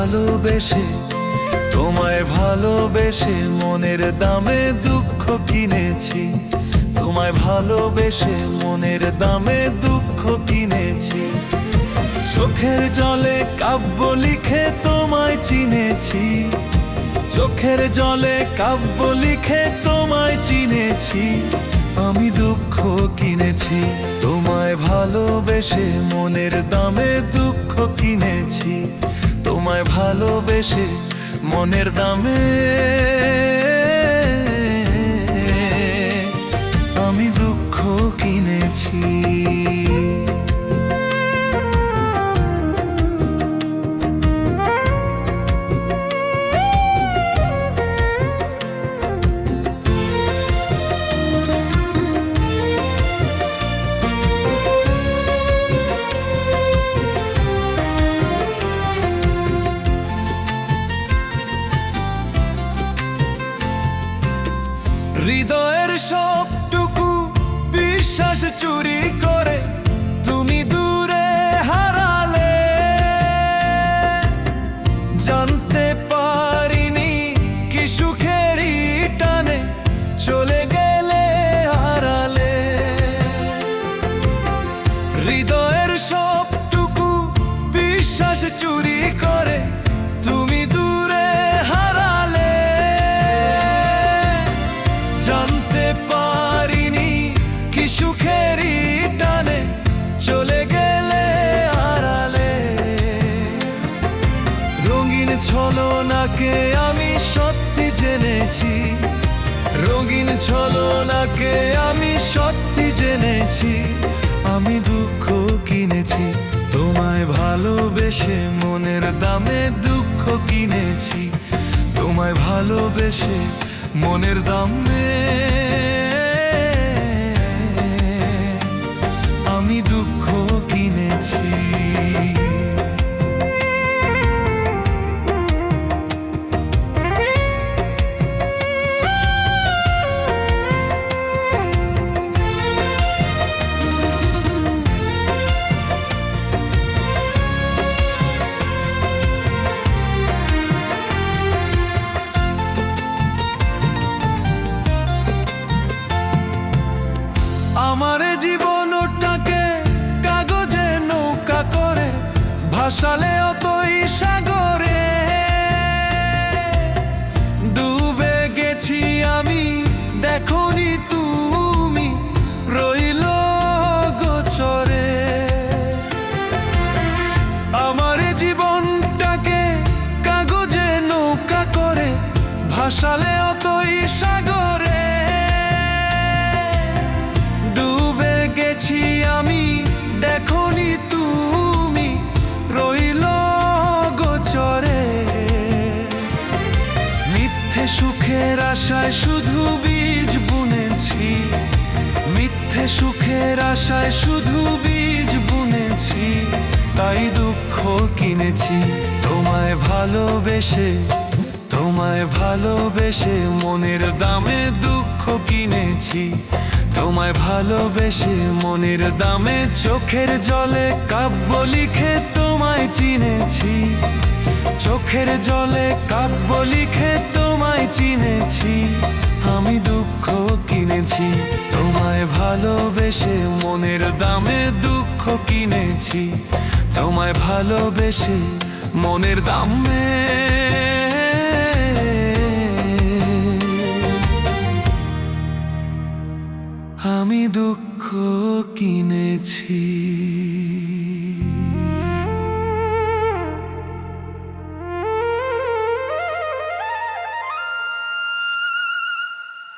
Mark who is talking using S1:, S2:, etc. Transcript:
S1: ভালোবেসে, তোমায় ভালোবেসে মনের দামে দুঃখ কিনেছি। তোমায় ভালোবেসে মনের দামে দুঃখ কিনেছি। চোখের জলে কাব্য লিখে তোমায় চিনেছি। চোখের জলে কাব্য লিখে তোমায় চিনেছি। আমি দুঃখ কিনেছি। তোমায় ভালোবেসে মনের দামে দুঃখ কিনেছি। তোমায় ভালোবেসে মনের দামে আমি দুঃখ কিনেছি। হৃদয়ের সবটুকু বিশ্বাস চুরি করে তুমি দূরে হারালে। জানতে পারিনি কি সুখেরই টানে চলে গেলে হারালে। হৃদয়ের সবটুকু বিশ্বাস চুরি করে তুমি দূরে হারালে। জানতে পারিনি কি সুখেরই টানে চলে গেলে হারালে। রঙিন ছলনাকে আমি সত্যি জেনেছি। রঙিন ছলনাকে আমি সত্যি জেনেছি। আমি দুঃখ কিনেছি। তোমায় ভালোবেসে মনের দামে দুঃখ কিনেছি। তোমায় ভালোবেসে মনের দামে আমি দুঃখ কিনেছি। আমার জীবনটাকে কাগজে নৌকা করে ভাসালে অতই সাগরে। ডুবে গেছি আমি দেখোনি তুমি রইল গোচরে। আমার জীবনটাকে কাগজে নৌকা করে ভাসালে অতই সাগরে। ডুবে গেছি আমি দেখোনি তুমি রইল গোচরে। মিথ্যে সুখের আশায় শুধু বীজ বুনেছি। মিথ্যে সুখের আশায় শুধু বীজ বুনেছি। তাই দুঃখ কিনেছি। তোমায় ভালোবেসে, তোমায় ভালোবেসে মনের দামে দুঃখ কিনেছি। তোমায় ভালোবেসে মনের দামে চোখের জলে কাব্য লিখে তোমায় চিনেছি। চোখের জলে কাব্য লিখে তোমায় চিনেছি। আমি দুঃখ কিনেছি। তোমায় ভালোবেসে মনের দামে দুঃখ কিনেছি। তোমায় ভালোবেসে মনের দামে আমি দুঃখ কিনেছি।